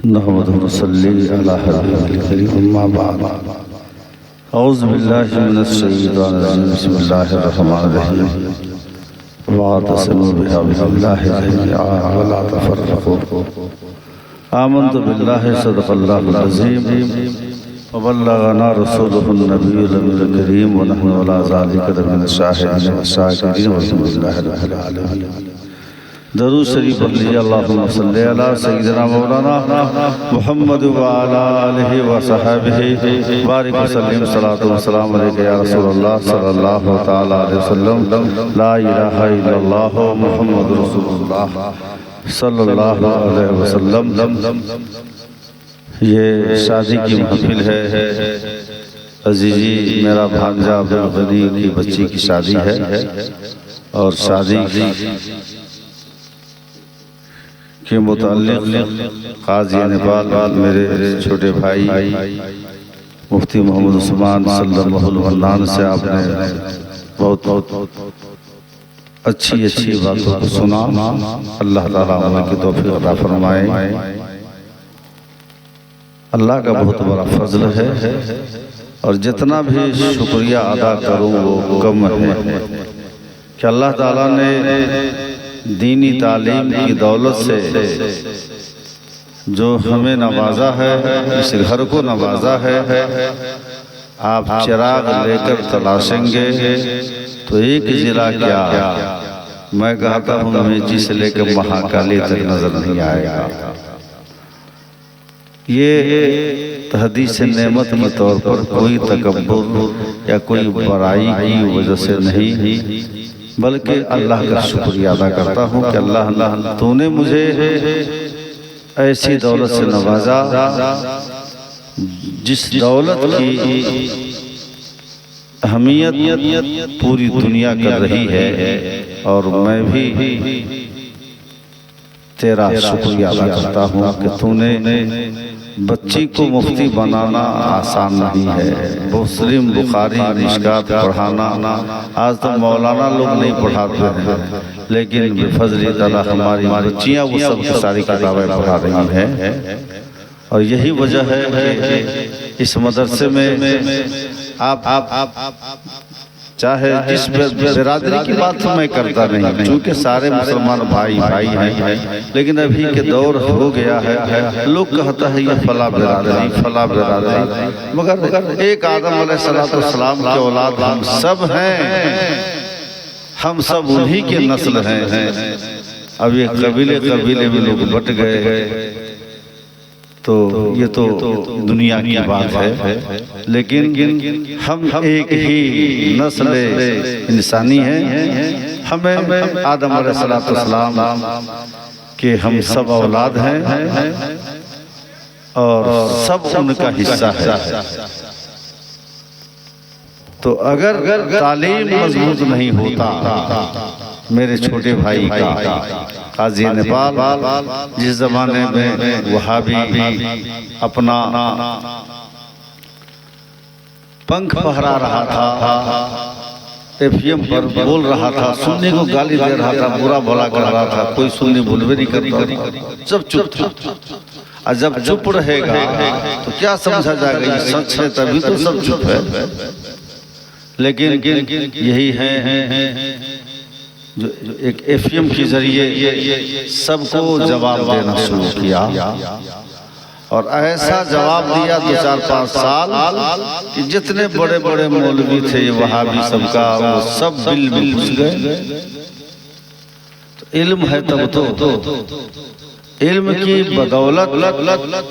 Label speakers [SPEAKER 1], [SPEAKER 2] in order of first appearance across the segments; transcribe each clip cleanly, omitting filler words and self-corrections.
[SPEAKER 1] नहमदुहु व नसल्ली अला हबीबिल करीम अम्मा बाद औज़ु बिल्लाहि मिनश शैतानिर रजीम बिस्मिल्लाहिर रहमानिर रहीम वातसिमू बिहब्लिल्लाहि जमीअन व ला तफर्रक़ू आमनतु बिल्लाहि सदक़ल्लाहुल अज़ीम व बल्लगना रसूलुहुन नबियुल करीम व नहनु अला ज़ालिका मिनश शाहिदीन व शाकिरीन वल्हम्दुलिल्लाहि रब्बिल आलमीन। दरूद शरीफ पढ़ लीजिए। अल्लाहुम्मा सल्ली अला सय्यिदिना मौलाना मुहम्मद व अला आलिहि व सहबिहि बारिक व सल्लिम सलातो व सलाम अलैका या रसूलल्लाह सल्लल्लाहु तआला अलैहि वसल्लम। ला इलाहा इल्लल्लाह मुहम्मदुर रसूलुल्लाह सल्लल्लाहु अलैहि वसल्लम। ये शादी की महफिल है। अजीजी मेरा भांजा अब्दुल गनी की बच्ची की शादी है और शादी के मुताल्लिक़ काज़ी नेपाल मेरे छोटे भाई मुफ्ती मोहम्मद उस्मान सल्लल्लाहु अलैहि वसल्लम से आपने बहुत अच्छी बातों को सुना। अल्लाह ताला उनकी तौफीक अता फरमाए। अल्लाह का बहुत बड़ा फजल है और जितना भी शुक्रिया अदा करूँ वो कम है कि अल्लाह ताला ने दीनी तालीम की दौलत से जो हमें नवाजा है, इस घर को नवाजा है। आप चिराग लेकर तलाशेंगे तो एक जिला क्या, मैं कहता हूँ मेची से लेकर महाकाली तक नजर नहीं आएगा। ये तहदीस नेमत के तौर पर कोई तकब्बुर या कोई बड़ाई की वजह से नहीं, बल्कि अल्लाह का शुक्रिया अदा करता हूँ कि अल्लाह तूने मुझे ऐसी दौलत से नवाजा जिस दौलत की अहमियत पूरी दुनिया कर रही है और मैं भी तेरा शुक्रिया अदा करता हूँ कि तूने बच्ची को मुफ्ती बनाना आसान नहीं है। मुस्लिम बुखारी मिशकात पढ़ाना आज तो मौलाना लोग नहीं पढ़ाते हैं, लेकिन बेफजली ताला हमारी बच्चियाँ वो सब सारी किताबें पढ़ा रही हैं। और यही वजह है कि इस मदरसे में आप चाहे जिस बिरादरी की बात मैं करता नहीं, क्योंकि सारे मुसलमान भाई भाई हैं, लेकिन अभी के दौर हो गया है लोग कहता है ये फला बिरादरी, मगर एक आदम अलैहिस्सलाम के औलाद हम सब हैं, हम सब उन्हीं के नस्ल हैं। अब ये कबीले में लोग बट गए तो ये तो दुनिया की बात है, लेकिन हम एक ही नस्ल इंसानी है। हमें आदम अलैहिस्सलाम के हम सब औलाद हैं और सब उनका हिस्सा है। तो अगर तालीम मजबूत नहीं होता मेरे छोटे भाई का, काज़ी नेपाल जिस जमाने में वहाबी अपना पंख फहरा रहा था, एफएम पर बोल रहा था, सुन्नी को गाली दे रहा था, बुरा भला कर रहा था, कोई सुन्नी बोलवे नहीं करता, सब चुप था। और जब चुप रहेगा तो क्या समझा जाएगा ये सच है, तभी तो सब चुप है। लेकिन यही है जो एक एफएम के जरिए सबको जवाब देना शुरू किया और ऐसा जवाब दिया 2-4-5 साल कि जितने बड़े बड़े मौलवी थे वहाबी सबका वो सब दिल में घुस गए। तो इल्म है तब तो इल्म की बदौलत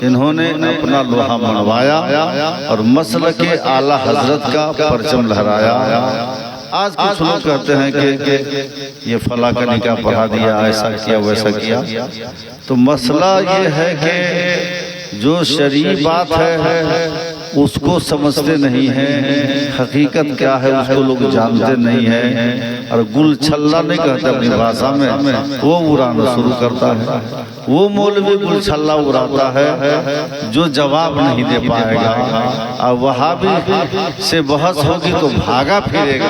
[SPEAKER 1] इन्होंने अपना लोहा मनवाया और मसलक के आला हजरत का परचम लहराया। आज कुछ लोग कहते हैं कि ये फला का निकाह पढ़ा दिया, ऐसा किया वैसा किया। तो मसला ये है कि जो शरीय बात है उसको समझते नहीं है, हकीकत क्या है उसको लोग जानते नहीं है। और गुल छल्ला नहीं कहते अपनी भाषा में, वो उड़ाना शुरू करता है। वो मौलवी गुल छल्ला उड़ाता है जो जवाब नहीं दे पाएगा, और वहाबी से बहस होगी तो भागा फिरेगा,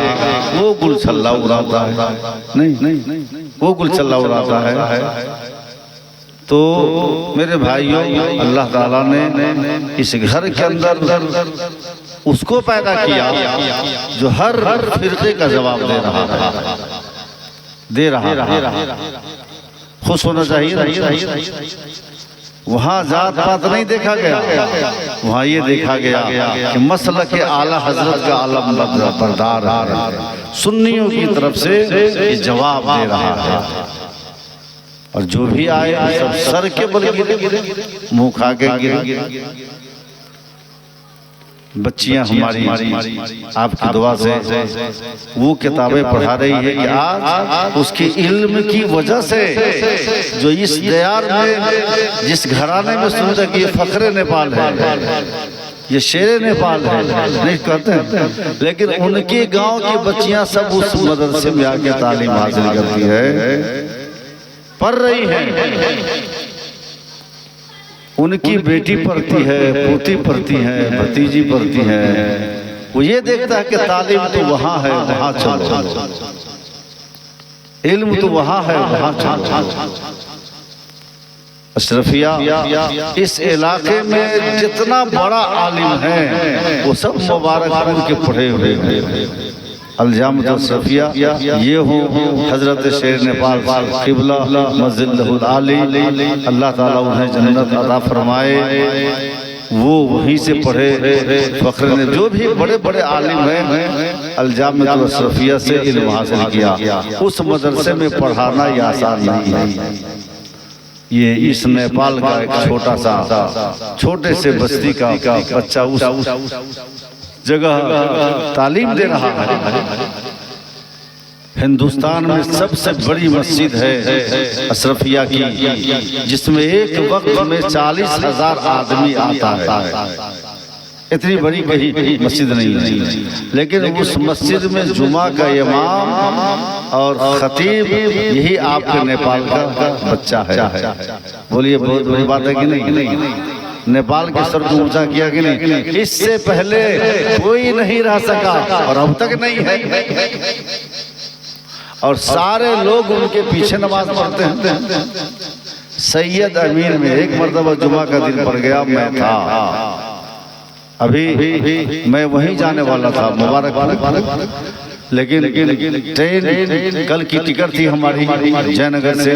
[SPEAKER 1] वो गुल छल्ला उड़ाता है। नहीं, गोकुल चला उड़ाता है। तो मेरे भाइयों, अल्लाह ताला ने इस घर के अंदर उसको पैदा किया जो हर फिरके का जवाब दे रहा। खुश होना चाहिए। वहाँ जात पात नहीं देखा गया, वहाँ ये देखा गया कि मसलक के आला हजरत का आलम बरदार सुन्नियों की तरफ से ये जवाब दे रहा है। और जो भी आए सब सर के बल गिरे, मुंह खा के गिरे। बच्चियां हमारी आपकी दुआ से वो किताबें पढ़ा रही है कि आज उसकी इल्म की वजह से जो इस दयार में जिस घराने में सुनता कि ये फखरे नेपाल है, ये शेरे नेपाल है नहीं कहते हैं, लेकिन उनके गांव की बच्चियां सब उस मदरसे में आके तालीम हासिल करती है, पढ़ रही है। उनकी बेटी पढ़ती है, पोती पढ़ती है, भतीजी पढ़ती है। वो ये देखता है कि तालीम तो वहां है, वहां चलो, इल्म तो वहां है, वहां चलो। अशरफिया इस इलाके में जितना बड़ा आलिम है वो सब मुबारकपुर के पढ़े हुए हैं। अलजामत अशरफिया ये हो हजरत शेर नेपाल क़िबला मज़िल्लहुल आली, अल्लाह ताला उन्हें जन्नत अता फरमाए। वो वहीं से पढ़े फख्र ने, जो भी बड़े बड़े आलिम हैं अलजामत अशरफिया से इल्म हासिल किया। उस मदरसे में पढ़ाना ये आसान नहीं है। ये इस नेपाल का एक छोटा सा छोटे से बस्ती का बच्चा उस जगह तालीम दे रहा है। हिंदुस्तान में सबसे बड़ी मस्जिद है अशरफिया की, जिसमें एक वक्त में 40,000 आदमी आता है। इतनी बड़ी कहीं मस्जिद नहीं है, लेकिन उस मस्जिद में जुमा का इमाम और खतीब यही आपके नेपाल का बच्चा है। बोलिए बहुत बड़ी बात है कि नहीं? नेपाल के सर को ऊंचा किया कि नहीं? इससे पहले कोई नहीं रह सका और अब तक नहीं है, और सारे लोग उनके पीछे नमाज पढ़ते हैं। सैयद अमीन में एक मर्तबा जुमा का दिन पड़ गया, मैं था अभी मैं वहीं जाने वाला था मुबारक, लेकिन ट्रेन कल की टिकट थी हमारी जयनगर से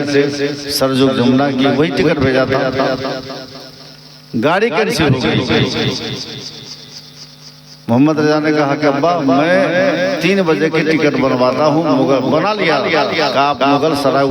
[SPEAKER 1] सरजुग जमुना की, वही टिकट भेजा था, गाड़ी कैंसिल हो गई। मोहम्मद रजा ने कहा कि अब्बा मैं 3 बजे की टिकट बनवाता हूँ, बना लिया। आप मुगल सराय